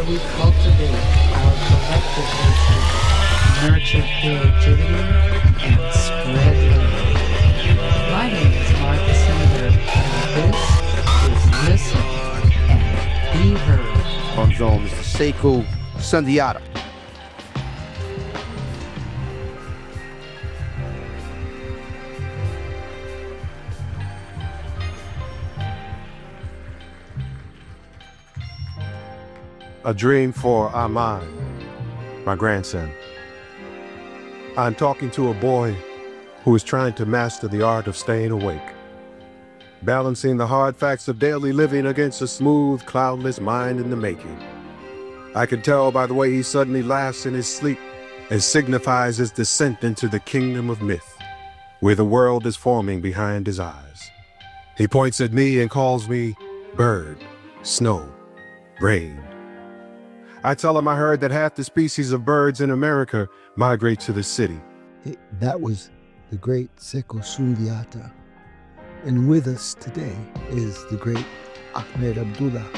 where we cultivate our collective wisdom, nurture creativity, and spread learning. My name is Martha Cinader, and this is Listen and Be Heard. On zone, Mr. Sekou Sundiata. A dream for Ahmed, my grandson. I'm talking to a boy who is trying to master the art of staying awake, balancing the hard facts of daily living against a smooth, cloudless mind in the making. I can tell by the way he suddenly laughs in his sleep, and signifies his descent into the kingdom of myth, where the world is forming behind his eyes. He points at me and calls me bird, snow, rain. I tell him I heard that half the species of birds in America migrate to the city. That was the great Sekou Sundiata. And with us today is the great Ahmed Abdullah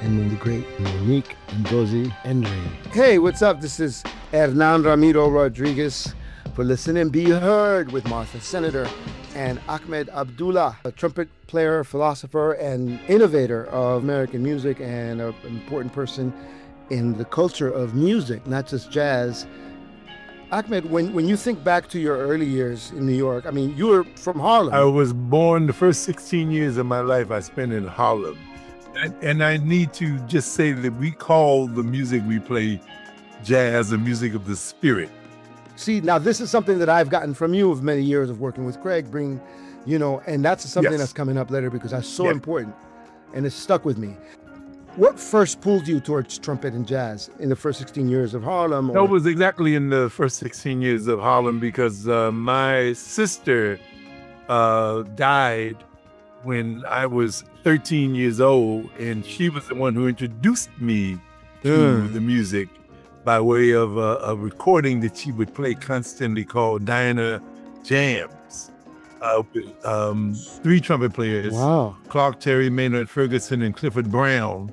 and the great Monique, Ngozi, and Rain. Hey, what's up? This is Hernan Ramiro Rodriguez for Listen and Be Heard with Martha Cinader and Ahmed Abdullah, a trumpet player, philosopher, and innovator of American music and an important person in the culture of music, not just jazz. Ahmed, when you think back to your early years in New York, I mean, you were from Harlem. I was born, the first 16 years of my life I spent in Harlem. And I need to just say that we call the music we play jazz, the music of the spirit. See, now this is something that I've gotten from you of many years of working with Craig, and that's something that's coming up later because that's so important and it's stuck with me. What first pulled you towards trumpet and jazz in the first 16 years of Harlem? That was exactly in the first 16 years of Harlem because my sister died when I was 13 years old, and she was the one who introduced me to the music by way of a recording that she would play constantly called Diana Jams with 3 trumpet players, Clark Terry, Maynard Ferguson, and Clifford Brown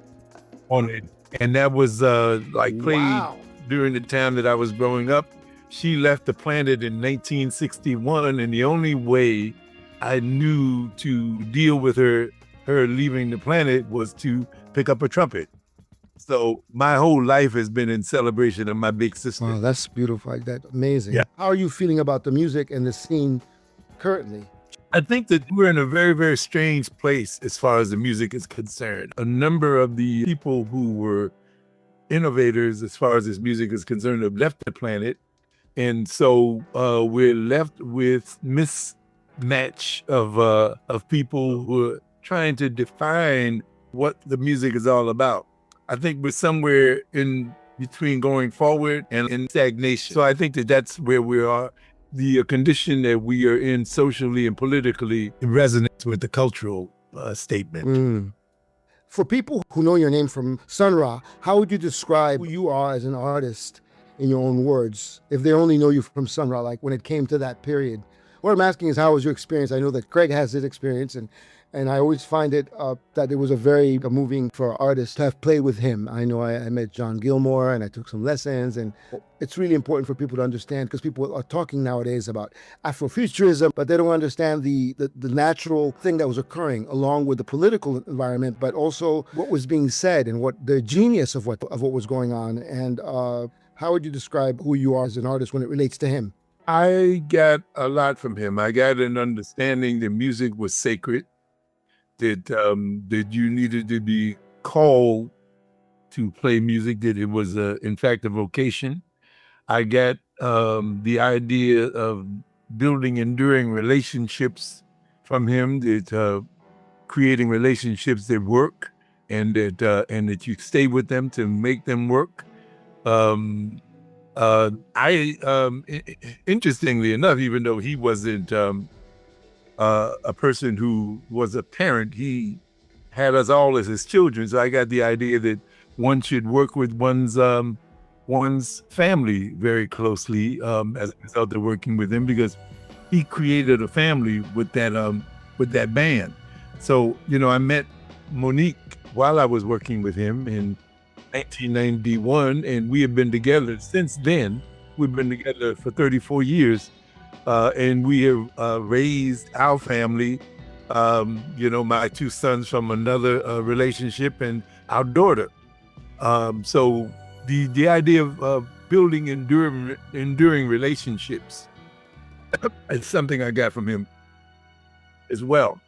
on it. And that was played during the time that I was growing up. She left the planet in 1961, and the only way I knew to deal with her leaving the planet was to pick up a trumpet. So my whole life has been in celebration of my big sister. Wow, that's beautiful. That's amazing. Yeah. How are you feeling about the music and the scene currently? I think that we're in a very, very strange place as far as the music is concerned. A number of the people who were innovators as far as this music is concerned have left the planet. And so we're left with mismatch of people who are trying to define what the music is all about. I think we're somewhere in between going forward and in stagnation. So I think that that's where we are. The condition that we are in socially and politically resonates with the cultural statement. For people who know your name from Sun Ra, how would you describe who you are as an artist in your own words, if they only know you from Sun Ra, like when it came to that period? What I'm asking is, how was your experience? I know that Craig has his experience, and I always find it that it was very moving for artists to have played with him. I know I met John Gilmore and I took some lessons, and it's really important for people to understand because people are talking nowadays about Afrofuturism, but they don't understand the natural thing that was occurring along with the political environment, but also what was being said and what the genius of what was going on. And how would you describe who you are as an artist when it relates to him? I got a lot from him. I got an understanding that music was sacred, that you needed to be called to play music, that it was, in fact, a vocation. I got the idea of building enduring relationships from him, that creating relationships that work and that you stay with them to make them work. Interestingly enough, even though he wasn't a person who was a parent, he had us all as his children. So I got the idea that one should work with one's family very closely as a result of working with him, because he created a family with that band. So, I met Monique while I was working with him, and 1991, and we have been together since then. We've been together for 34 years, and we have raised our family. My two sons from another relationship, and our daughter. So the idea of building enduring relationships is something I got from him as well.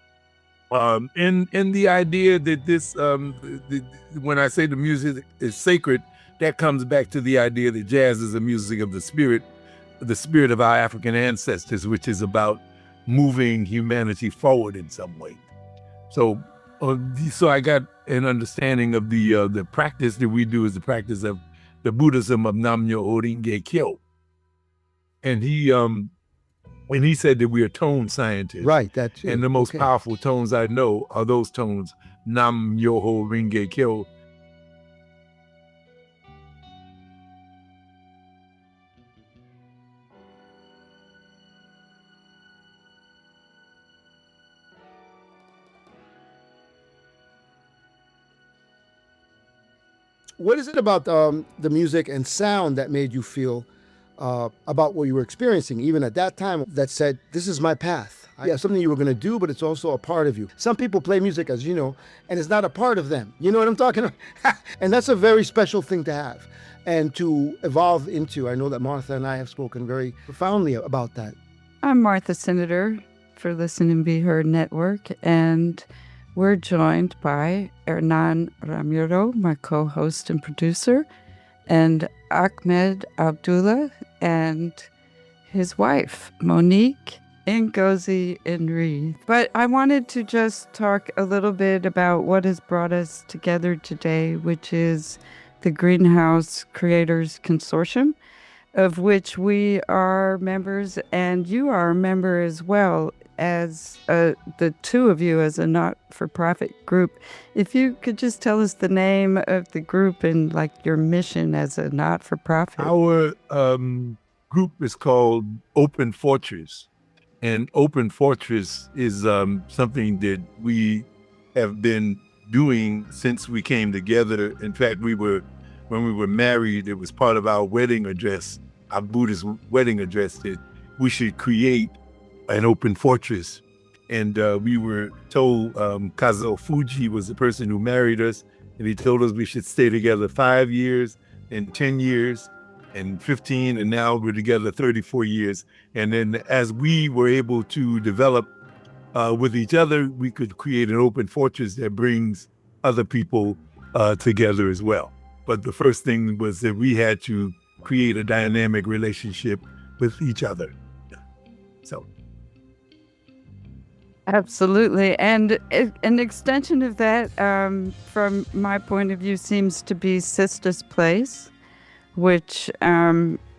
And the idea that this, when I say the music is sacred, that comes back to the idea that jazz is a music of the spirit of our African ancestors, which is about moving humanity forward in some way. So I got an understanding of the practice that we do is the practice of the Buddhism of Nam-myoho Renge Kyo. And when he said that we are tone scientists. Right, that's it. And the most powerful tones I know are those tones, Nam-myoho Renge Kyo. What is it about the music and sound that made you feel about what you were experiencing, even at that time, that said, this is my path? Yeah, something you were going to do, but it's also a part of you. Some people play music, as you know, and it's not a part of them. You know what I'm talking about? And that's a very special thing to have and to evolve into. I know that Martha and I have spoken very profoundly about that. I'm Martha Cinader for Listen and Be Heard Network, and we're joined by Hernan Ramiro, my co-host and producer, and Ahmed Abdullah and his wife, Monique, Ngozi and Reed. But I wanted to just talk a little bit about what has brought us together today, which is the Greenhouse Creators Consortium, of which we are members, and you are a member as well, as the two of you as a not-for-profit group. If you could just tell us the name of the group and like your mission as a not-for-profit. Our group is called Open Fortress, and Open Fortress is something that we have been doing since we came together. In fact, when we were married, it was part of our wedding address, our Buddhist wedding address, that we should create an open fortress. And we were told, Kazuo Fuji was the person who married us, and he told us we should stay together 5 years and 10 years and 15, and now we're together 34 years. And then as we were able to develop with each other, we could create an open fortress that brings other people together as well. But the first thing was that we had to create a dynamic relationship with each other. So. Absolutely. And an extension of that, from my point of view, seems to be Sister's Place, which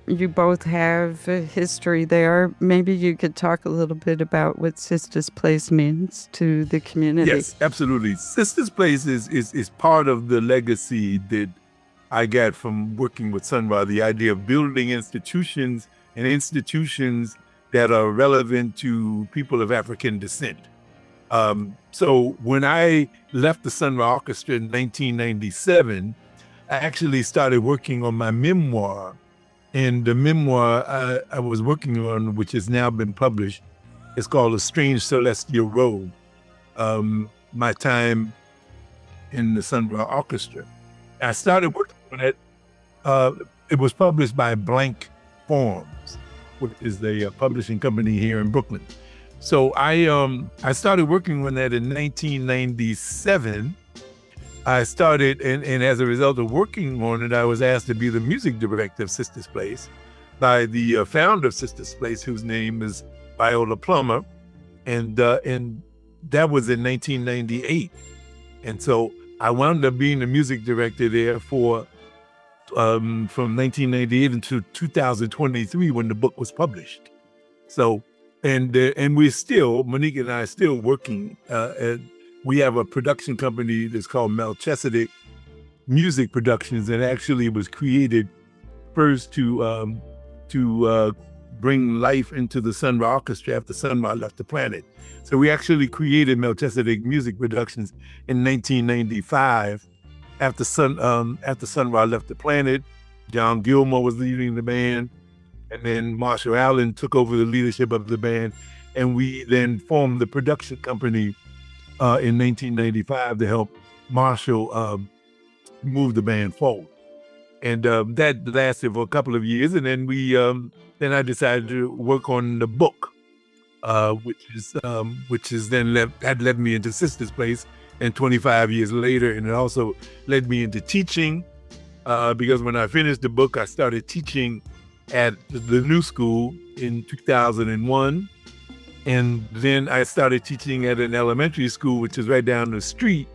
you both have a history there. Maybe you could talk a little bit about what Sister's Place means to the community. Yes, absolutely. Sister's Place is part of the legacy that I got from working with Sun Ra, the idea of building institutions that are relevant to people of African descent. So when I left the Sun Ra Orchestra in 1997, I actually started working on my memoir. And the memoir I was working on, which has now been published, is called A Strange Celestial Road, My Time in the Sun Ra Orchestra. I started working on it. It was published by Blank Forms, which is the publishing company here in Brooklyn. So I started working on that in 1997. I started, and as a result of working on it, I was asked to be the music director of Sister's Place by the founder of Sister's Place, whose name is Viola Plummer, and that was in 1998. And so I wound up being the music director there for from 1998 until 2023 when the book was published. So, and we're still, Monique and I are still working. We have a production company that's called Melchizedek Music Productions, and actually was created first to bring life into the Sun Ra Orchestra after Sun Ra left the planet. So we actually created Melchizedek Music Productions in 1995, after Sun Ra left the planet, John Gilmore was leading the band, and then Marshall Allen took over the leadership of the band, and we then formed the production company in 1995 to help Marshall move the band forward. And that lasted for a couple of years, and then then I decided to work on the book, which is then had led me into Sister's Place, and 25 years later, and it also led me into teaching, because when I finished the book, I started teaching at the New School in 2001, and then I started teaching at an elementary school, which is right down the street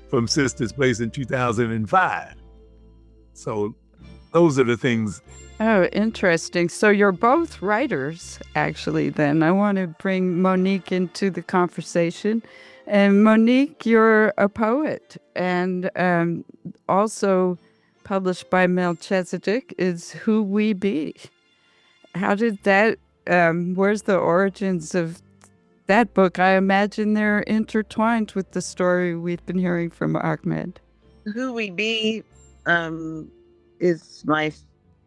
from Sister's Place, in 2005. So those are the things. Oh, interesting. So you're both writers, actually, then. I want to bring Monique into the conversation. And Monique, you're a poet, and also published by Melchizedek is Who We Be. How did that, where's the origins of that book? I imagine they're intertwined with the story we've been hearing from Ahmed. Who We Be is my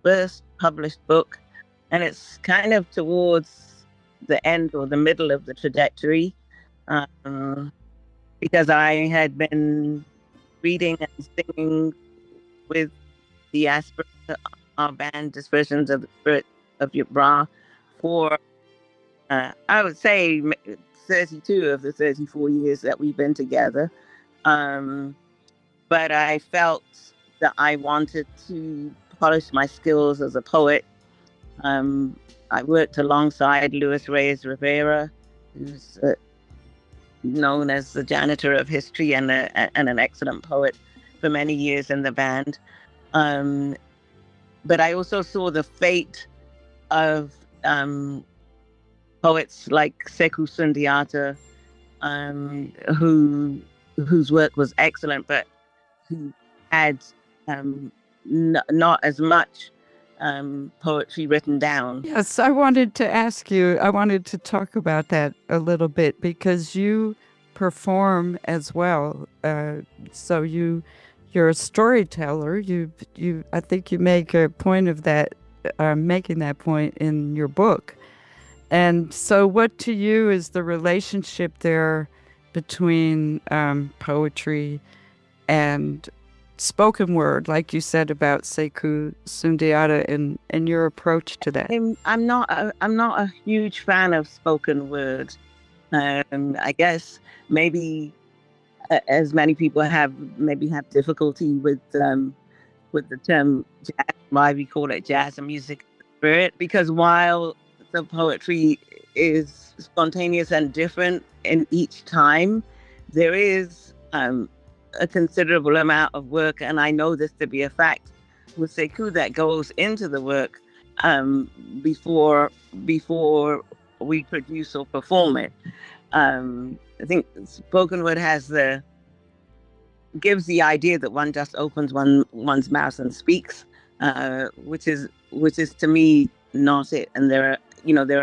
first published book, and it's kind of towards the end or the middle of the trajectory, because I had been reading and singing with the aspirants of our band, Dispersions of the Spirit of Ra, for I would say 32 of the 34 years that we've been together. But I felt that I wanted to polish my skills as a poet. I worked alongside Luis Reyes Rivera, who's known as the janitor of history and an excellent poet for many years in the band. But I also saw the fate of poets like Sekou Sundiata, whose work was excellent, but who had not as much poetry written down. Yes, I wanted to ask you, I wanted to talk about that a little bit, because you perform as well. So you're a storyteller. I think you make a point of that, making that point in your book. And so what to you is the relationship there between poetry and spoken word, like you said about Sekou Sundiata, and your approach to that? I'm not a huge fan of spoken word. I guess maybe as many people have difficulty with the term jazz, why we call it jazz and music spirit, because while the poetry is spontaneous and different in each time, there is a considerable amount of work, and I know this to be a fact with Sekou, that goes into the work before we produce or perform it. I think spoken word gives the idea that one just opens one's mouth and speaks, which is to me not it. And there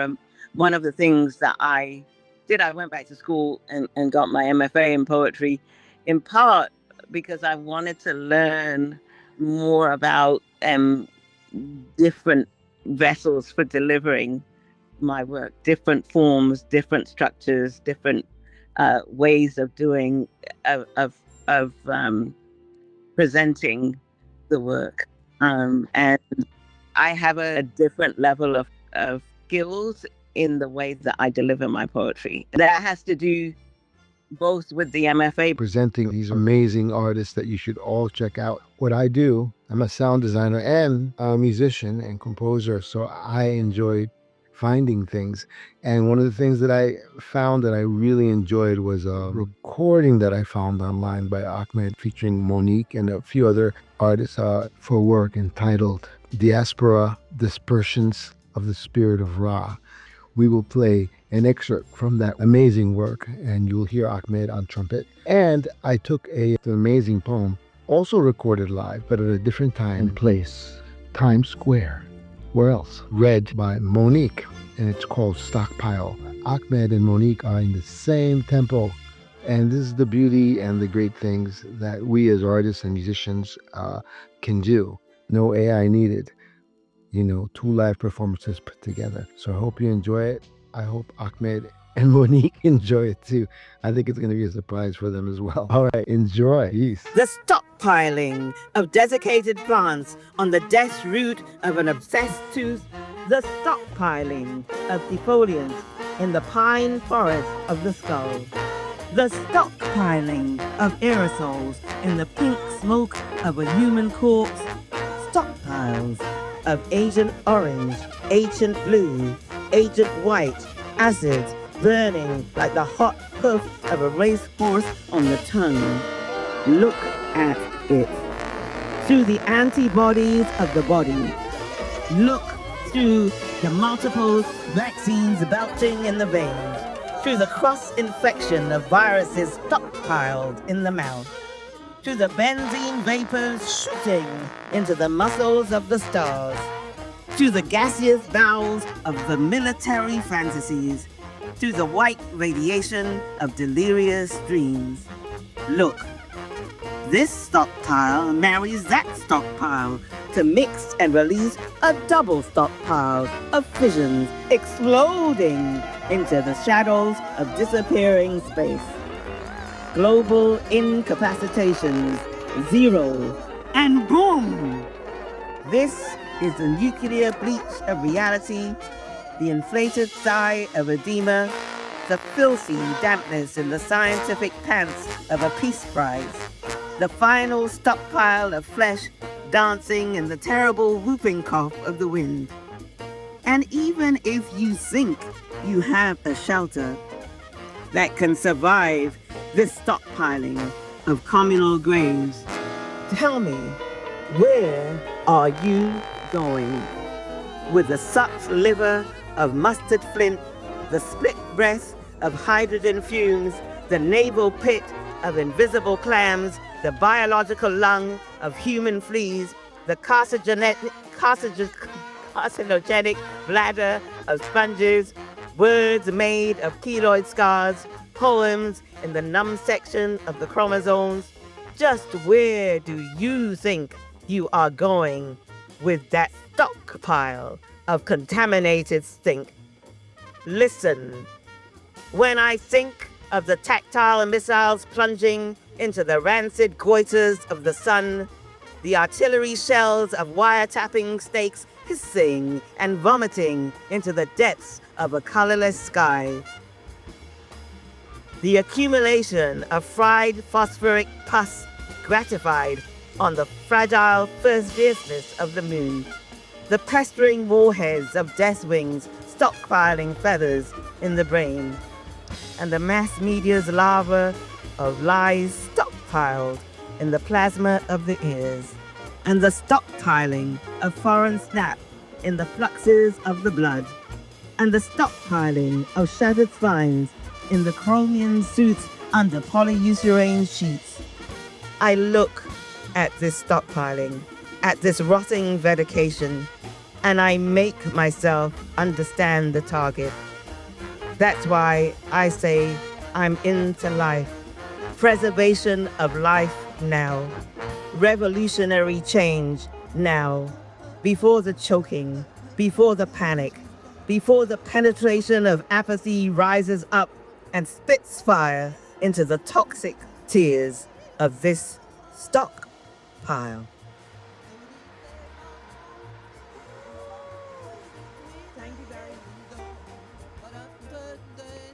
are one of the things that I did. I went back to school and got my MFA in poetry, in part because I wanted to learn more about different vessels for delivering my work, different forms, different structures, different ways of doing of presenting the work, and I have a different level of skills in the way that I deliver my poetry. That has to do both with the MFA. Presenting these amazing artists that you should all check out. What I do, I'm a sound designer and a musician and composer, so I enjoy finding things. And one of the things that I found that I really enjoyed was a recording that I found online by Ahmed featuring Monique and a few other artists for work entitled Diaspora Dispersions of the Spirit of Ra. We will play an excerpt from that amazing work, and you'll hear Ahmed on trumpet. And I took an amazing poem, also recorded live, but at a different time and place, Times Square. Where else? Read by Monique, and it's called Stockpile. Ahmed and Monique are in the same tempo And this is the beauty and the great things that we as artists and musicians can do. No AI needed. 2 live performances put together. So I hope you enjoy it. I hope Ahmed and Monique enjoy it too. I think it's going to be a surprise for them as well. All right, enjoy. Peace. The stockpiling of desiccated plants on the death root of an obsessed tooth. The stockpiling of defoliants in the pine forest of the skull. The stockpiling of aerosols in the pink smoke of a human corpse. Stockpiles of Agent Orange, Agent Blue, Agent White, acids burning like the hot hoof of a racehorse on the tongue. Look at it. Through the antibodies of the body. Look through the multiple vaccines belching in the veins. Through the cross-infection of viruses stockpiled in the mouth. Through the benzene vapors shooting into the muscles of the stars. Through the gaseous bowels of the military fantasies. Through the white radiation of delirious dreams. Look, this stockpile marries that stockpile to mix and release a double stockpile of fissions exploding into the shadows of disappearing space. Global incapacitations, 0, and boom! This is the nuclear bleach of reality, the inflated sigh of edema, the filthy dampness in the scientific pants of a peace prize, the final stockpile of flesh dancing in the terrible whooping cough of the wind. And even if you think you have a shelter that can survive this stockpiling of communal graves, tell me, where are you going? With the sucked liver of mustard flint, the split breath of hydrogen fumes, the navel pit of invisible clams, the biological lung of human fleas, the carcinogenic bladder of sponges, words made of keloid scars, poems in the numb section of the chromosomes. Just where do you think you are going with that stockpile of contaminated stink? Listen, when I think of the tactile missiles plunging into the rancid goiters of the sun, the artillery shells of wiretapping snakes hissing and vomiting into the depths of a colorless sky, the accumulation of fried phosphoric pus gratified on the fragile first fierceness of the moon, the pestering warheads of death wings stockpiling feathers in the brain, and the mass media's lava of lies stockpiled in the plasma of the ears, and the stockpiling of foreign snap in the fluxes of the blood, and the stockpiling of shattered spines in the chromium suits under polyurethane sheets. I look at this stockpiling, at this rotting vegetation, and I make myself understand the target. That's why I say I'm into life. Preservation of life now. Revolutionary change now. Before the choking, before the panic, before the penetration of apathy rises up and spits fire into the toxic tears of this stockpile.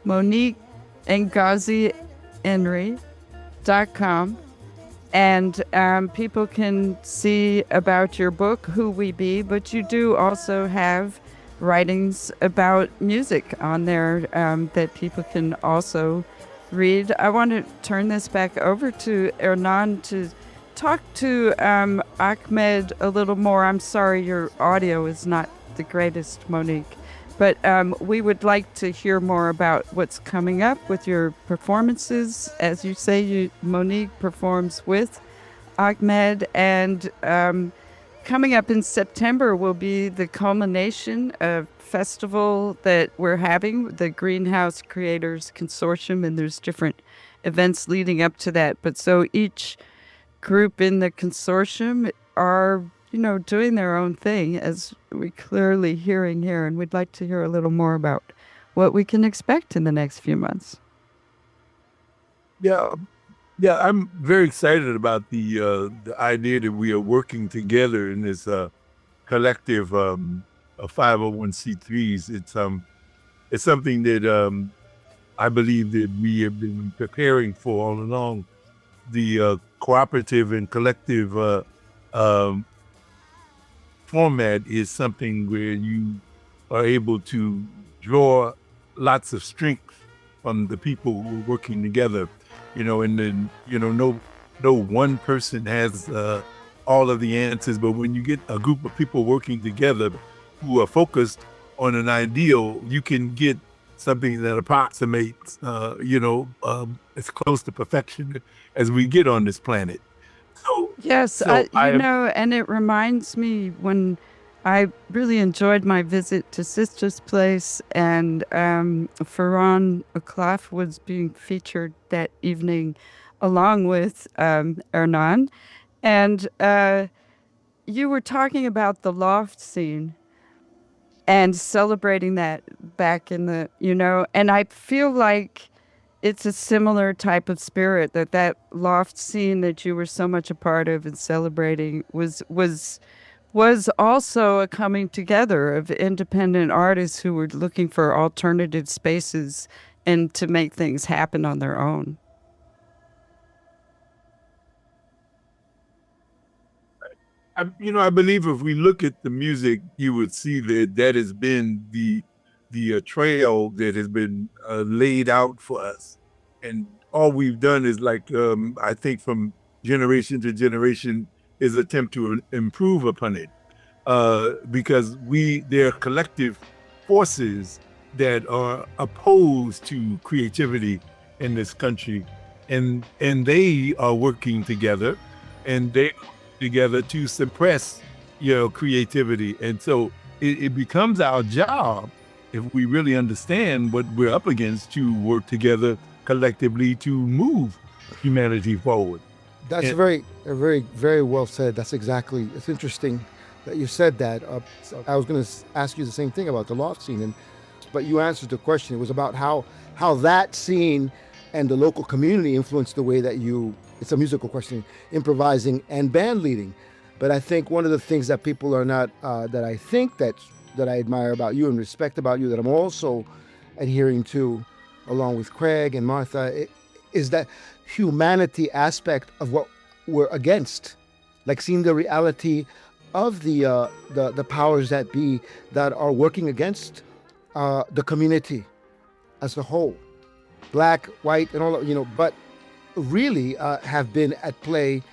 Monique and Ngozi Henry.com, and people can see about your book, Who We Be, but you do also have writings about music on there that people can also read. I want to turn this back over to Hernan to talk to Ahmed a little more. I'm sorry your audio is not the greatest, Monique, but we would like to hear more about what's coming up with your performances. As you say, Monique performs with Ahmed, and coming up in September will be the culmination of festival that we're having, the Greenhouse Creators Consortium, and there's different events leading up to that. But so each group in the consortium are, doing their own thing, as we clearly hearing here. And we'd like to hear a little more about what we can expect in the next few months. Yeah, yeah, I'm very excited about the idea that we are working together in this collective of 501c3s. It's something that I believe that we have been preparing for all along. The cooperative and collective format is something where you are able to draw lots of strength from the people who are working together, and then, no one person has all of the answers, but when you get a group of people working together who are focused on an ideal, you can get something that approximates, as close to perfection as we get on this planet. Yes, and it reminds me when I really enjoyed my visit to Sister's Place, and Ferran Uklaf was being featured that evening along with Hernan. And you were talking about the loft scene and celebrating that back in the, and I feel like it's a similar type of spirit that loft scene that you were so much a part of and celebrating was also a coming together of independent artists who were looking for alternative spaces and to make things happen on their own. I believe if we look at the music, you would see that has been the trail that has been laid out for us, and all we've done is I think from generation to generation is attempt to improve upon it, because there are collective forces that are opposed to creativity in this country, and they are working together, and they together to suppress creativity. And so it becomes our job, if we really understand what we're up against, to work together collectively to move humanity forward. That's very, very well said. It's interesting that you said that. I was going to ask you the same thing about the loft scene, but you answered the question. It was about how that scene and the local community influenced the way that it's a musical question, improvising and band leading. But I think one of the things that people are not, that I think that I admire about you and respect about you, that I'm also adhering to, along with Craig and Martha, is that humanity aspect of what we're against, like seeing the reality of the powers that be that are working against the community as a whole, black, white, and all, but really have been at play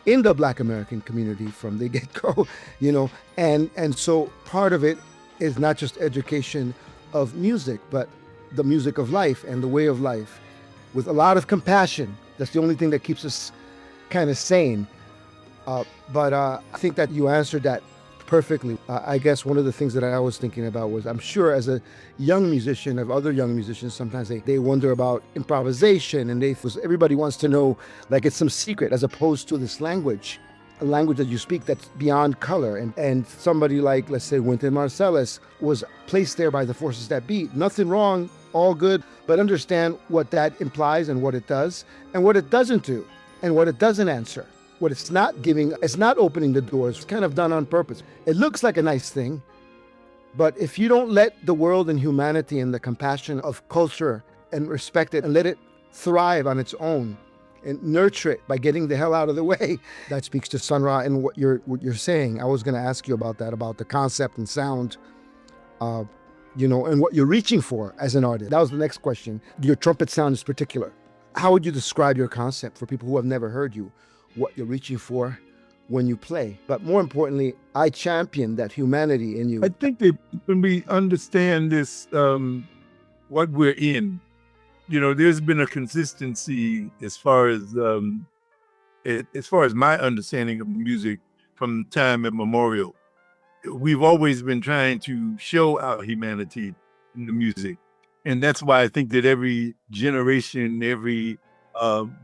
in the Black American community from the get-go, and so part of it is not just education of music, but the music of life and the way of life with a lot of compassion. That's the only thing that keeps us kind of sane. But I think that you answered that perfectly. I guess one of the things that I was thinking about was, I'm sure as a young musician of other young musicians, sometimes they wonder about improvisation, and everybody wants to know like it's some secret, as opposed to this language, a language that you speak that's beyond color. And somebody like, let's say, Wynton Marsalis was placed there by the forces that be. Nothing wrong, all good, but understand what that implies and what it does and what it doesn't do and what it doesn't answer. What it's not giving, it's not opening the doors. It's kind of done on purpose. It looks like a nice thing, but if you don't let the world and humanity and the compassion of culture and respect it and let it thrive on its own and nurture it by getting the hell out of the way, that speaks to Sun Ra and what you're saying. I was going to ask you about that, about the concept and sound, and what you're reaching for as an artist. That was the next question. Your trumpet sound is particular. How would you describe your concept for people who have never heard you? What you're reaching for when you play. But more importantly, I champion that humanity in you. I think that when we understand this, what we're in, there's been a consistency as far as my understanding of music from time immemorial. We've always been trying to show our humanity in the music. And that's why I think that every generation, every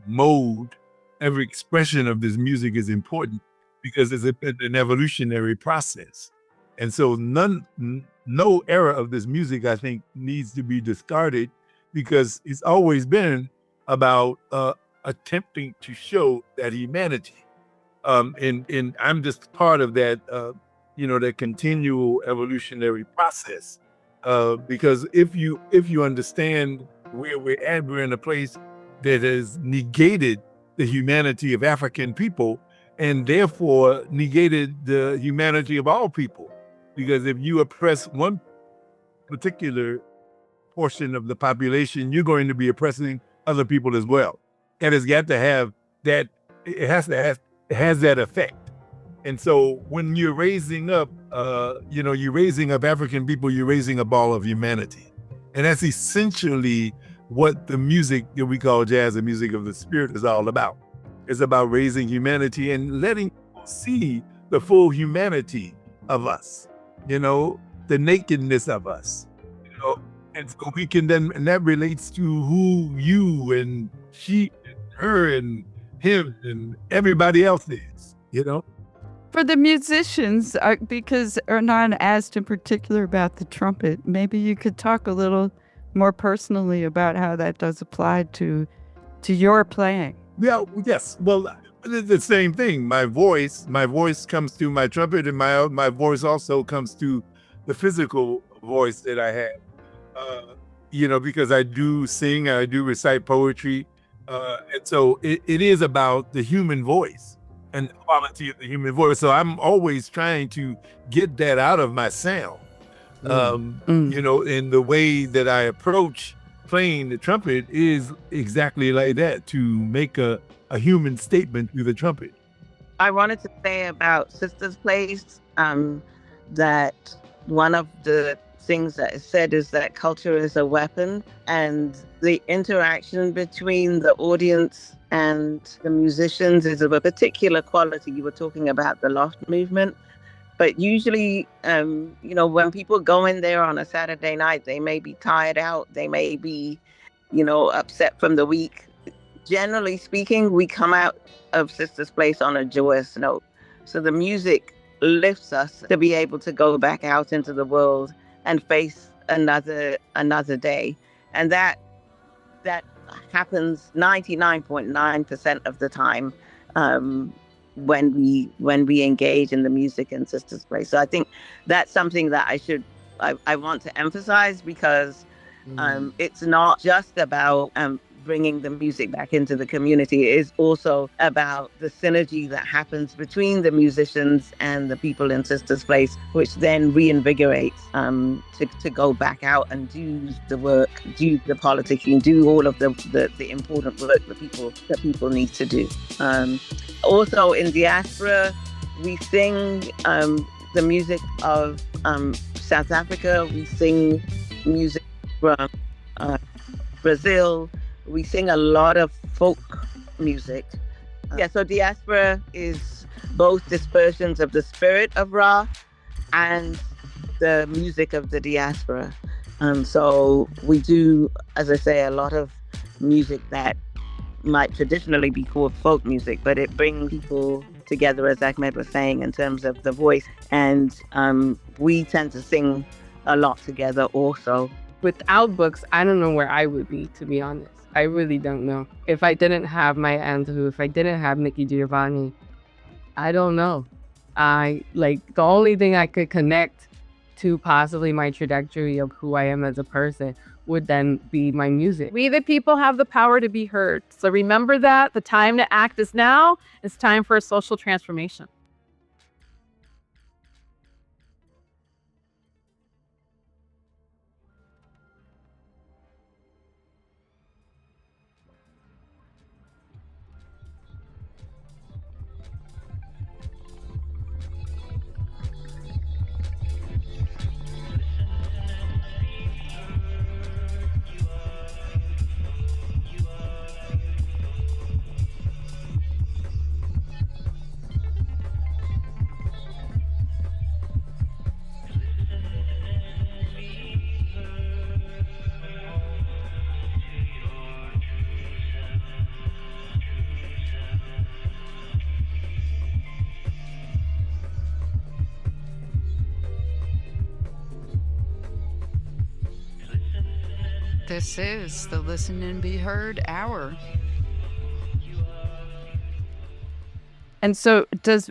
mode, every expression of this music is important because it's an evolutionary process. And so no era of this music, I think, needs to be discarded because it's always been about attempting to show that humanity. And I'm just part of that, that continual evolutionary process. Because if you understand where we're at, we're in a place that has negated the humanity of African people and therefore negated the humanity of all people. Because if you oppress one particular portion of the population, you're going to be oppressing other people as well. And it's got to have that, it has that effect. And so when you're raising up, you're raising up African people, you're raising up all of humanity. And that's essentially what the music that we call jazz, the music of the spirit, is all about. It's about raising humanity and letting people see the full humanity of us, the nakedness of us, and so we can then, and that relates to who you and she and her and him and everybody else is, For the musicians, because Hernan asked in particular about the trumpet, maybe you could talk a little more personally about how that does apply to your playing. Yeah, yes. Well, the same thing. My voice comes through my trumpet, and my voice also comes through the physical voice that I have. Because I do sing, I do recite poetry, and so it is about the human voice and the quality of the human voice. So I'm always trying to get that out of my sound. And the way that I approach playing the trumpet is exactly like that, to make a human statement through the trumpet. I wanted to say about Sister's Place that one of the things that is said is that culture is a weapon, and the interaction between the audience and the musicians is of a particular quality. You were talking about the loft movement, but usually, when people go in there on a Saturday night, they may be tired out, they may be, upset from the week. Generally speaking, we come out of Sister's Place on a joyous note. So the music lifts us to be able to go back out into the world and face another day. And that happens 99.9% of the time when we engage in the music in Sister's Place. So I think that's something that I want to emphasize, because it's not just about bringing the music back into the community. It is also about the synergy that happens between the musicians and the people in Sister's Place, which then reinvigorates to go back out and do the work, do the politicking, do all of the important work that people need to do. Also in diaspora, we sing the music of South Africa. We sing music from Brazil. We sing a lot of folk music. So diaspora is both dispersions of the spirit of Ra and the music of the diaspora. So we do, as I say, a lot of music that might traditionally be called folk music, but it brings people together, as Ahmed was saying, in terms of the voice. And we tend to sing a lot together also. Without books, I don't know where I would be, to be honest. I really don't know. If I didn't have my aunt, if I didn't have Nikki Giovanni, I don't know. The only thing I could connect to possibly my trajectory of who I am as a person would then be my music. We the people have the power to be heard. So remember that. The time to act is now. It's time for a social transformation. This is the Listen and Be Heard Hour. And so,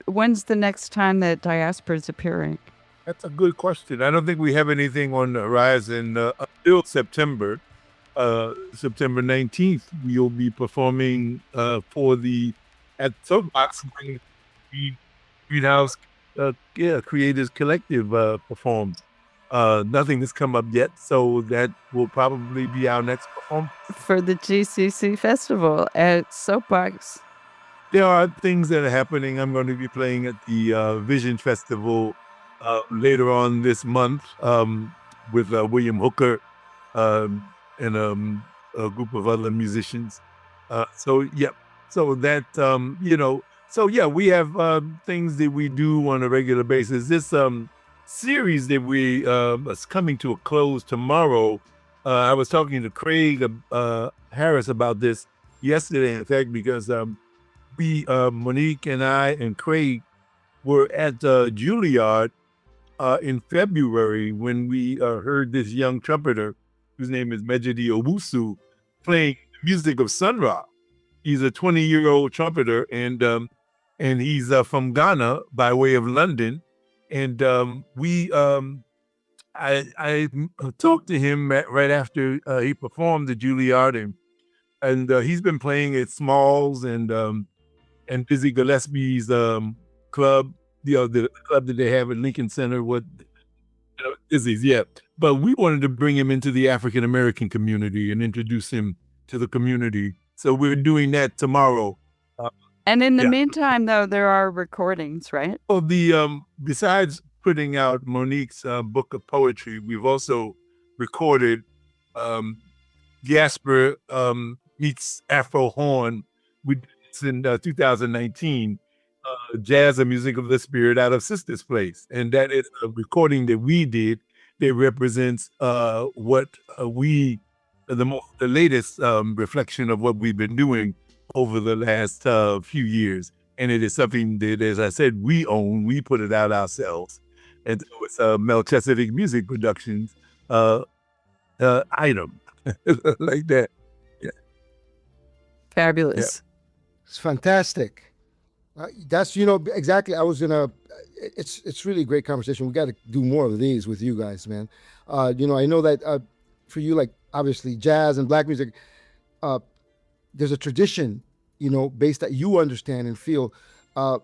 when's the next time that Diaspora is appearing? That's a good question. I don't think we have anything on the horizon until September. September 19th, we'll be performing at Soapbox when the Greenhouse Creators Collective performs. Nothing has come up yet, so that will probably be our next performance. For the GCC Festival at Soapbox. There are things that are happening. I'm going to be playing at the Vision Festival later on this month with William Hooker and a group of other musicians. So we have things that we do on a regular basis. This series that we is coming to a close tomorrow. I was talking to Craig Harris about this yesterday, in fact, because Monique and I and Craig were at Juilliard in February when we heard this young trumpeter whose name is Mejidi Owusu playing the music of Sun Ra. He's a 20-year-old trumpeter, and he's from Ghana by way of London. And I talked to him right after he performed at Juilliard, and he's been playing at Smalls and Dizzy Gillespie's club, the club that they have at Lincoln Center. Dizzy's, yeah. But we wanted to bring him into the African American community and introduce him to the community. So we're doing that tomorrow. And in the meantime, though, there are recordings, right? Well, besides putting out Monique's book of poetry, we've also recorded Jasper meets Afro Horn. We did this in 2019, Jazz and Music of the Spirit out of Sister's Place. And that is a recording that we did that represents what the latest reflection of what we've been doing over the last few years. And it is something that, as I said, we own. We put it out ourselves. And so it's Melchizedek Music Productions item like that. Yeah. Fabulous. Yeah. It's fantastic. That's, exactly. It's really a great conversation. We got to do more of these with you guys, man. I know that for you, like, obviously jazz and black music, there's a tradition, based that you understand and feel. And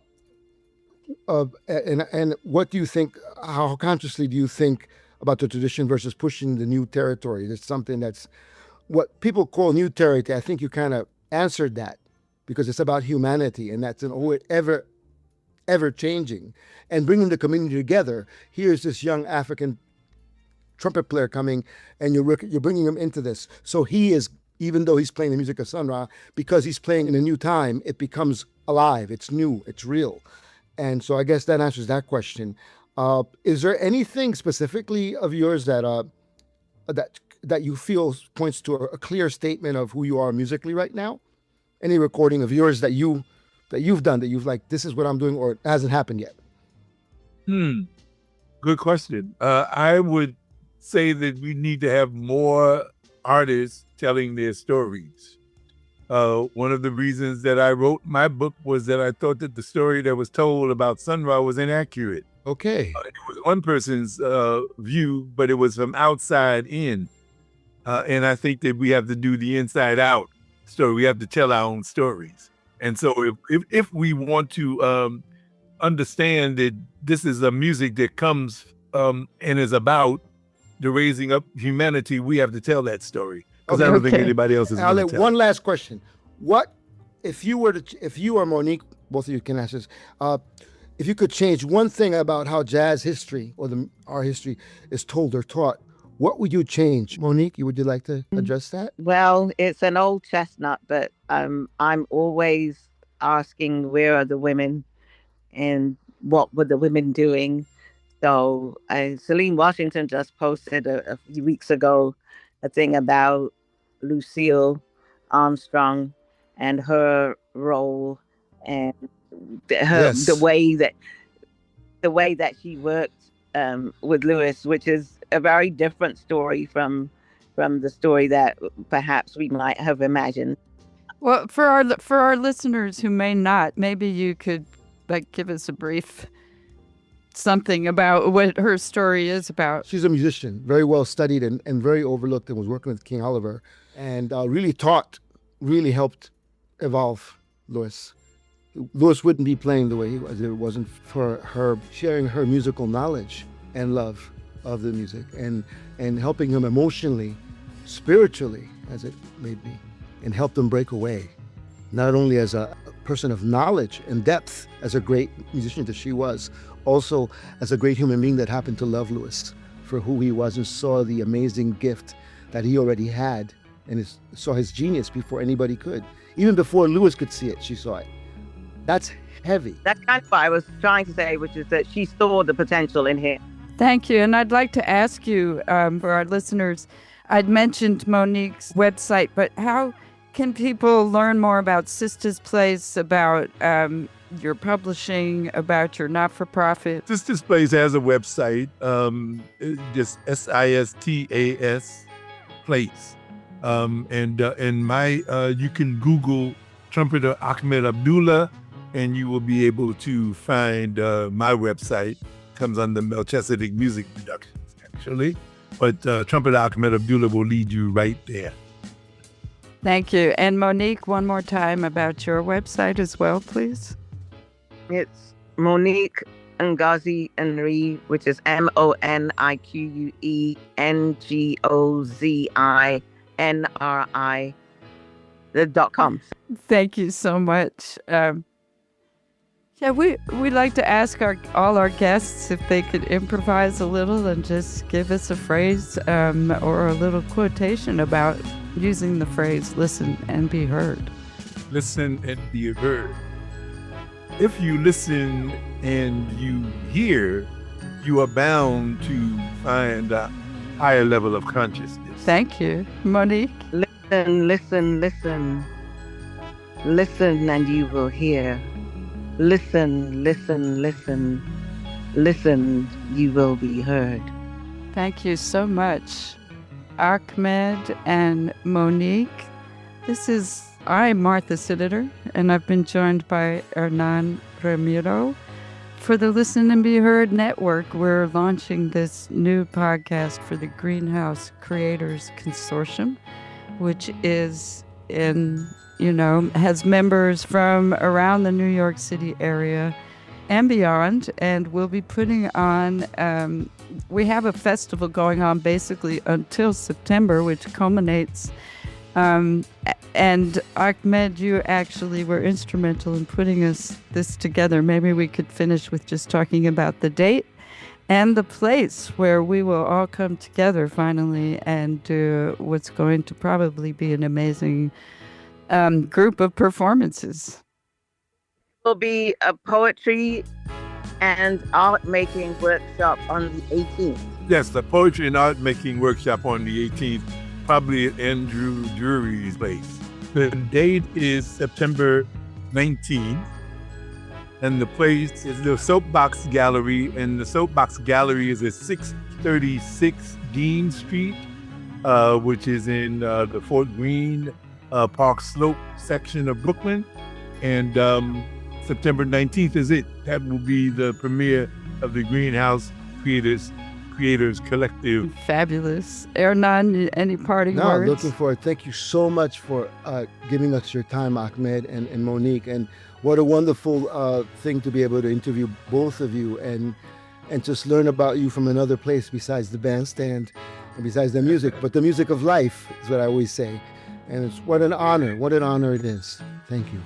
what do you think? How consciously do you think about the tradition versus pushing the new territory? There's something that's what people call new territory. I think you kind of answered that because it's about humanity, and that's an ever changing, and bringing the community together. Here's this young African trumpet player coming, and you're bringing him into this. So he is, even though he's playing the music of Sun Ra, because he's playing in a new time, it becomes alive. It's new. It's real. And so I guess that answers that question. Is there anything specifically of yours that you feel points to a clear statement of who you are musically right now? Any recording of yours that you've done that you've like, this is what I'm doing, or it hasn't happened yet? Good question. I would say that we need to have more artists telling their stories. One of the reasons that I wrote my book was that I thought that the story that was told about Sun Ra was inaccurate. Okay. It was one person's view, but it was from outside in. And I think that we have to do the inside out story. We have to tell our own stories. And so if we want to understand that this is a music that comes and is about the raising up humanity, we have to tell that story. Because I don't think anybody else is going to tell. One last question. What if you or Monique, both of you can answer this, if you could change one thing about how jazz history or our history is told or taught, what would you change? Monique, would you like to address that? Well, it's an old chestnut, but I'm always asking, where are the women and what were the women doing? So Celine Washington just posted a few weeks ago a thing about Lucille Armstrong and her role and the way that she worked with Lewis, which is a very different story from from the story that perhaps we might have imagined. Well, for our listeners who may not, maybe you could give us a brief something about what her story is about. She's a musician, very well studied and very overlooked, and was working with King Oliver, and really helped evolve Louis. Louis wouldn't be playing the way he was if it wasn't for her sharing her musical knowledge and love of the music, and helping him emotionally, spiritually, as it may be, and helped him break away, not only as a person of knowledge and depth, as a great musician that she was, also as a great human being that happened to love Louis for who he was and saw the amazing gift that he already had, and saw his genius before anybody could. Even before Louis could see it, she saw it. That's heavy. That's kind of what I was trying to say, which is that she saw the potential in him. Thank you. And I'd like to ask you, for our listeners, I'd mentioned Monique's website, but how can people learn more about Sista's Place, about your publishing, about your not-for-profit? Sista's Place has a website, just SISTAS Place. And you can Google trumpeter Ahmed Abdullah, and you will be able to find my website. Comes under Melchizedek Music Productions, actually. But trumpeter Ahmed Abdullah will lead you right there. Thank you. And Monique, one more time about your website as well, please. It's Monique Ngozi Nri, which is MoniqueNgozi.com. Thank you so much. We like to ask all our guests if they could improvise a little and just give us a phrase or a little quotation about using the phrase "listen and be heard." Listen and be heard. If you listen and you hear, you are bound to find a higher level of consciousness. Thank you, Monique. Listen, listen, listen. Listen and you will hear. Listen, listen, listen. Listen, you will be heard. Thank you so much, Ahmed and Monique. I'm Martha Cinader, and I've been joined by Hernan Ramiro. For the Listen and Be Heard Network, we're launching this new podcast for the Greenhouse Creators Consortium, which is has members from around the New York City area and beyond. And we'll be putting on, we have a festival going on basically until September, which culminates. And Ahmed, you actually were instrumental in putting this together. Maybe we could finish with just talking about the date and the place where we will all come together finally and do what's going to probably be an amazing group of performances. Will be a poetry and art making workshop on the 18th. Yes, the poetry and art making workshop on the 18th, probably at Andrew Drury's place. The date is September 19th, and the place is the Soapbox Gallery, and the Soapbox Gallery is at 636 Dean Street, which is in the Fort Greene Park Slope section of Brooklyn. And September 19th is it. That will be the premiere of the Greenhouse Creators Collective. Fabulous. Hernan, any parting words? Looking forward. Thank you so much for giving us your time, Ahmed and Monique. And what a wonderful thing to be able to interview both of you and just learn about you from another place besides the bandstand and besides the music, but the music of life is what I always say. And it's what an honor it is. Thank you.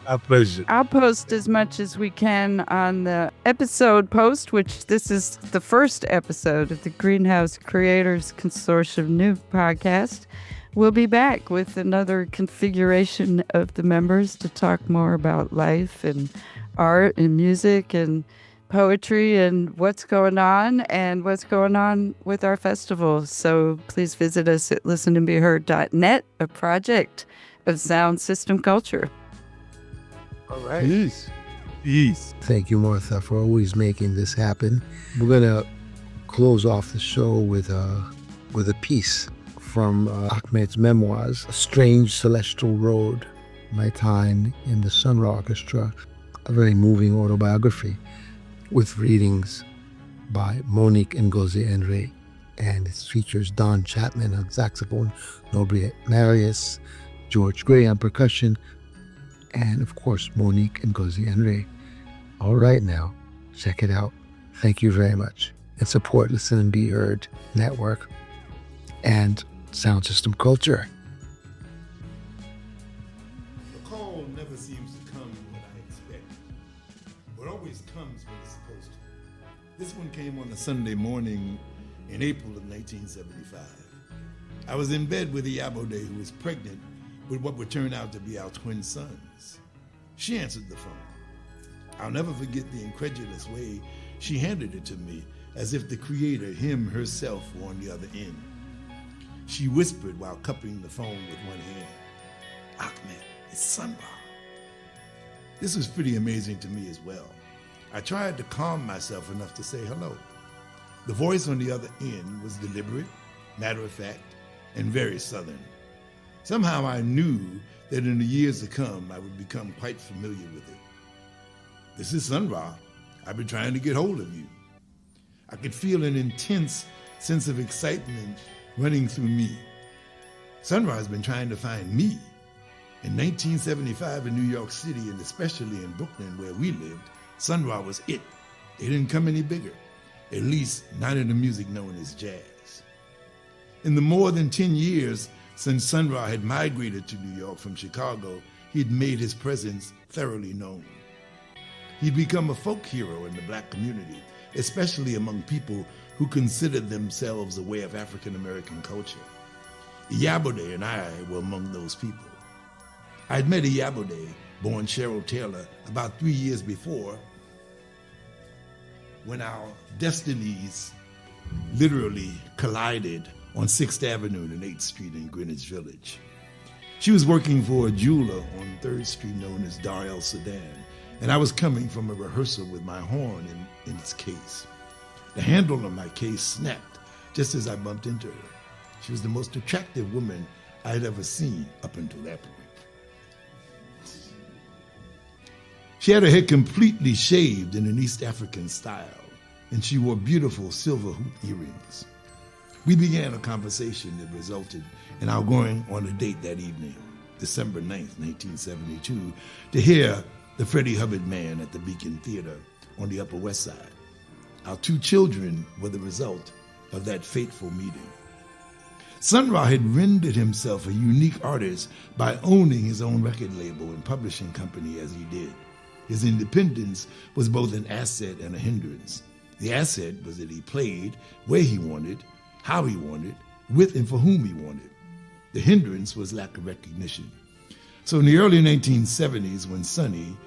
Our pleasure. I'll post as much as we can on the episode post, which this is the first episode of the Greenhouse Creators Consortium new podcast. We'll be back with another configuration of the members to talk more about life and art and music and poetry and what's going on with our festival. So please visit us at listenandbeheard.net, a project of Sound System Culture. All right. Peace. Thank you, Martha, for always making this happen. We're going to close off the show with a piece from Ahmed's memoirs, A Strange Celestial Road, My Time in the Sun Ra Orchestra, a very moving autobiography with readings by Monique and Ngozi and Ray. And it features Don Chapman on saxophone, Nobri Marius, George Gray on percussion, and of course, Monique and Ngozi and Ray. All right now, check it out. Thank you very much. And support Listen and Be Heard Network and Sound System Culture. The call never seems to come when I expect. But always comes when it's supposed to. This one came on a Sunday morning in April of 1975. I was in bed with Iyabode, who was pregnant with what would turn out to be our twin sons. She answered the phone. I'll never forget the incredulous way she handed it to me, as if the creator, him, herself, were on the other end. She whispered while cupping the phone with one hand, "Ahmed, it's Sun Ra." This was pretty amazing to me as well. I tried to calm myself enough to say hello. The voice on the other end was deliberate, matter-of-fact, and very Southern. Somehow I knew that in the years to come, I would become quite familiar with it. "This is Sun Ra. I've been trying to get hold of you." I could feel an intense sense of excitement running through me. Sun Ra has been trying to find me. In 1975 in New York City, and especially in Brooklyn where we lived, Sun Ra was it. They didn't come any bigger, at least not in the music known as jazz. In the more than 10 years since Sun Ra had migrated to New York from Chicago, he'd made his presence thoroughly known. He'd become a folk hero in the black community, especially among people who considered themselves a way of African American culture. Iyabode and I were among those people. I'd met Iyabode, born Cheryl Taylor, about 3 years before, when our destinies literally collided on 6th Avenue and 8th Street in Greenwich Village. She was working for a jeweler on 3rd Street known as Dar El Sedan, and I was coming from a rehearsal with my horn in its case. The handle of my case snapped just as I bumped into her. She was the most attractive woman I had ever seen up until that point. She had her hair completely shaved in an East African style, and she wore beautiful silver hoop earrings. We began a conversation that resulted in our going on a date that evening, December 9th, 1972, to hear the Freddie Hubbard Band at the Beacon Theater on the Upper West Side. Our 2 children were the result of that fateful meeting. Sun Ra had rendered himself a unique artist by owning his own record label and publishing company as he did. His independence was both an asset and a hindrance. The asset was that he played where he wanted, how he wanted, with and for whom he wanted. The hindrance was lack of recognition. So in the early 1970s, when Sonny,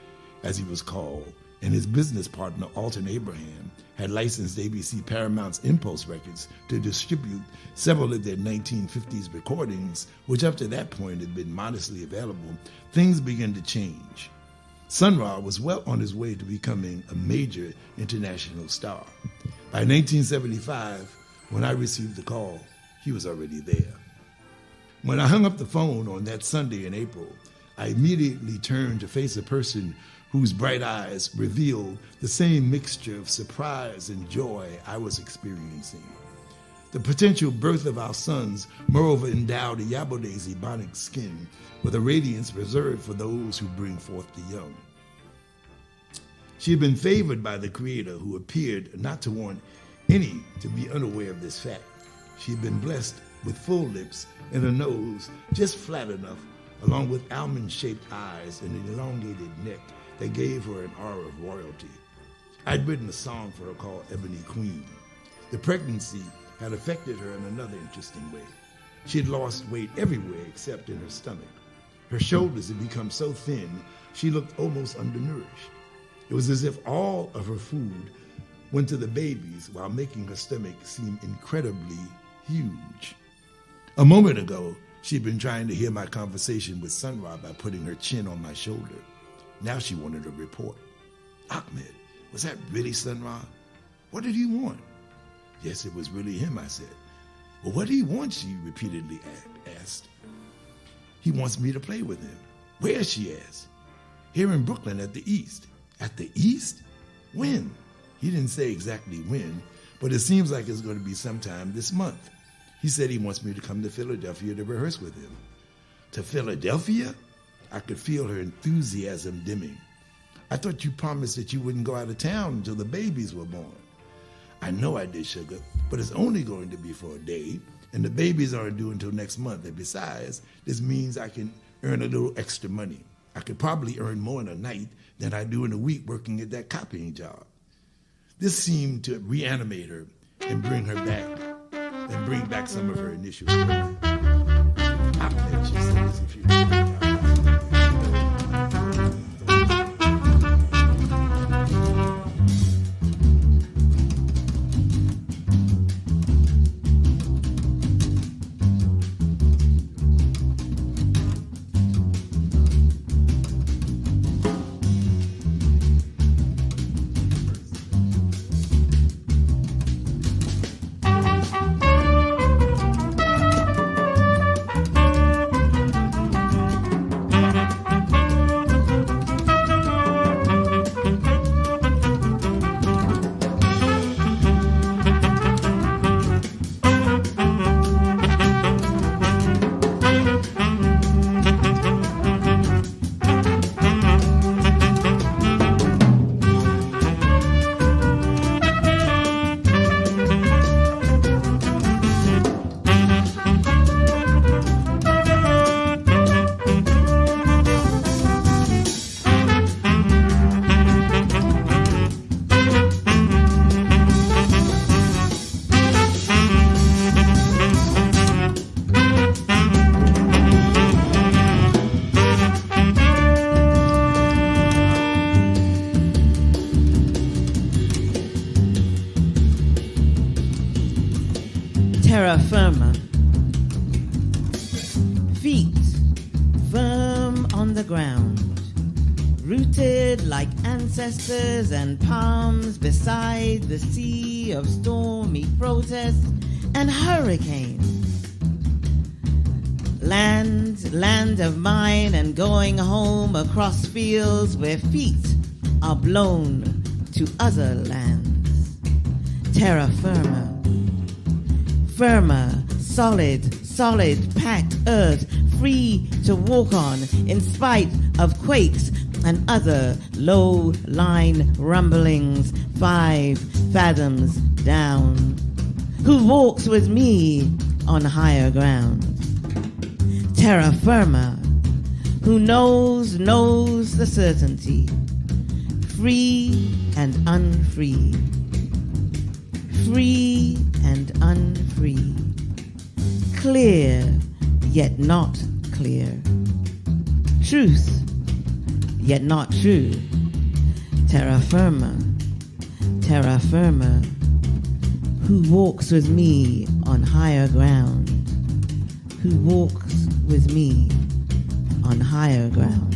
as he was called, and his business partner, Alton Abraham, had licensed ABC Paramount's Impulse Records to distribute several of their 1950s recordings, which up to that point had been modestly available, things began to change. Sun Ra was well on his way to becoming a major international star. By 1975, when I received the call, he was already there. When I hung up the phone on that Sunday in April, I immediately turned to face a person whose bright eyes revealed the same mixture of surprise and joy I was experiencing. The potential birth of our sons, moreover, endowed Iyabode's ebonic skin with a radiance reserved for those who bring forth the young. She had been favored by the Creator, who appeared not to want any to be unaware of this fact. She had been blessed with full lips and a nose just flat enough, along with almond-shaped eyes and an elongated neck that gave her an aura of royalty. I'd written a song for her called Ebony Queen. The pregnancy had affected her in another interesting way. She had lost weight everywhere except in her stomach. Her shoulders had become so thin, she looked almost undernourished. It was as if all of her food went to the babies while making her stomach seem incredibly huge. A moment ago, she'd been trying to hear my conversation with Sun Ra by putting her chin on my shoulder. Now she wanted a report. "Ahmed, was that really Sun Ra? What did he want?" "Yes, it was really him," I said. Well, what do he want? She repeatedly asked. He wants me to play with him. Where, she asked. Here in Brooklyn at the East. At the East? When? He didn't say exactly when, but it seems like it's going to be sometime this month. He said he wants me to come to Philadelphia to rehearse with him. To Philadelphia? I could feel her enthusiasm dimming. I thought you promised that you wouldn't go out of town until the babies were born. I know I did, sugar, but it's only going to be for a day, and the babies aren't due until next month. And besides, this means I can earn a little extra money. I could probably earn more in a night than I do in a week working at that copying job. This seemed to reanimate her and bring back some of her initial joy. Ahmed, she said, as if you terra firma. Feet firm on the ground, rooted like ancestors and palms beside the sea of stormy protest and hurricane. Land of mine and going home across fields where feet are blown to other lands. Terra firma. Firmer, solid, packed earth, free to walk on in spite of quakes and other low-line rumblings 5 fathoms down. Who walks with me on higher ground? Terra firma, who knows the certainty, free and unfree, free and unfree, clear yet not clear, truth yet not true. Terra firma, who walks with me on higher ground, who walks with me on higher ground.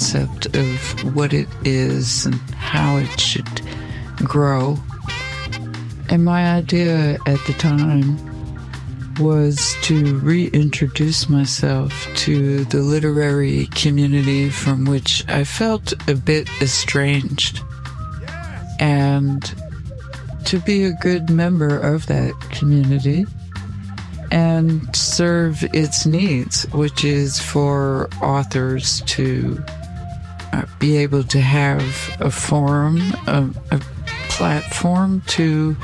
concept of what it is and how it should grow. And my idea at the time was to reintroduce myself to the literary community from which I felt a bit estranged, and to be a good member of that community and serve its needs, which is for authors to be able to have a forum, a platform to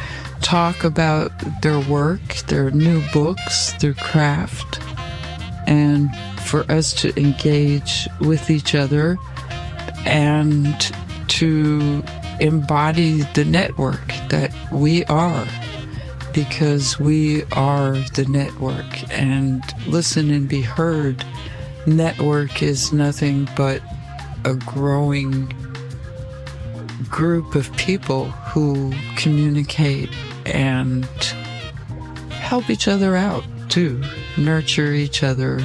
talk about their work, their new books, their craft, and for us to engage with each other and to embody the network that we are, because we are the network. And Listen and Be Heard network is nothing but a growing group of people who communicate and help each other out too, nurture each other,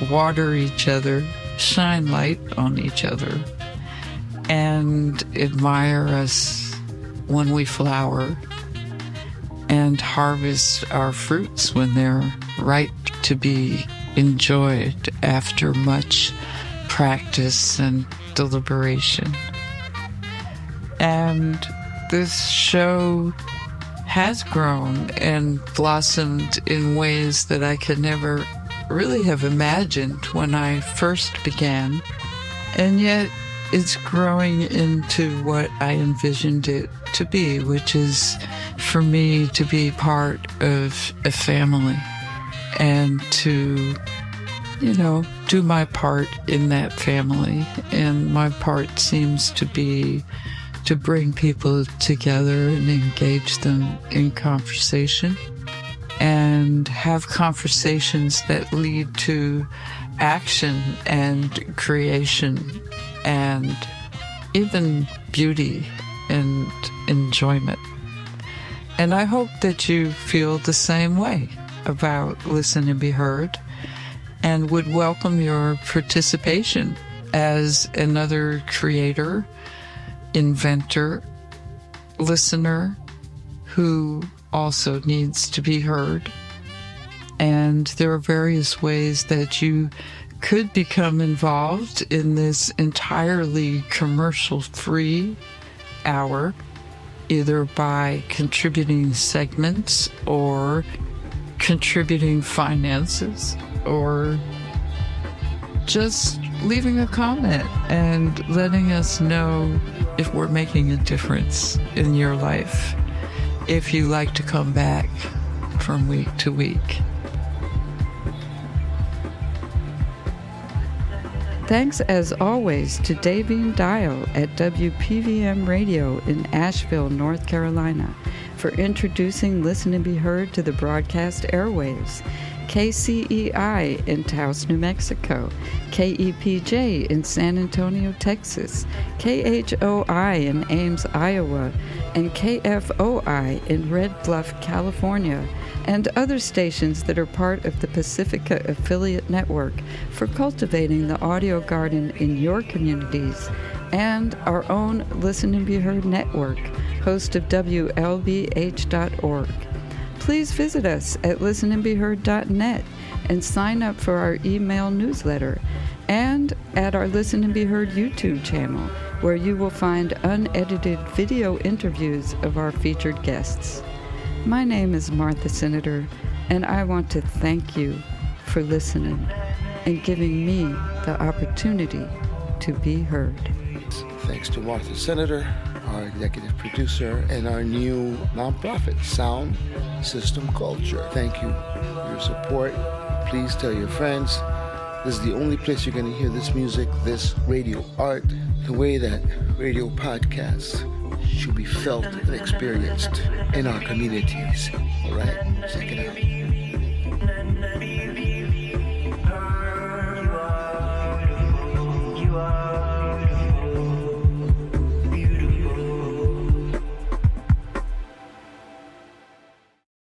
water each other, shine light on each other, and admire us when we flower and harvest our fruits when they're ripe to be enjoyed after much practice and deliberation. And this show has grown and blossomed in ways that I could never really have imagined when I first began. And yet it's growing into what I envisioned it to be, which is for me to be part of a family and to, do my part in that family. And my part seems to be to bring people together and engage them in conversation and have conversations that lead to action and creation and even beauty and enjoyment. And I hope that you feel the same way about Listen and Be Heard, and would welcome your participation as another creator, inventor, listener who also needs to be heard. And there are various ways that you could become involved in this entirely commercial-free hour, either by contributing segments or contributing finances or just leaving a comment and letting us know if we're making a difference in your life, if you like to come back from week to week. Thanks as always to Davine Dial at WPVM Radio in Asheville, North Carolina, for introducing Listen and Be Heard to the broadcast airwaves. KCEI in Taos, New Mexico, KEPJ in San Antonio, Texas, KHOI in Ames, Iowa, and KFOI in Red Bluff, California, and other stations that are part of the Pacifica Affiliate Network for cultivating the audio garden in your communities, and our own Listen and Be Heard network, host of WLBH.org. Please visit us at listenandbeheard.net and sign up for our email newsletter, and at our Listen and Be Heard YouTube channel, where you will find unedited video interviews of our featured guests. My name is Martha Cinader, and I want to thank you for listening and giving me the opportunity to be heard. Thanks to Martha Cinader, our executive producer, and our new nonprofit, Sound System Culture. Thank you for your support. Please tell your friends. This is the only place you're going to hear this music, this radio art, the way that radio podcasts should be felt and experienced in our communities. All right, check it out.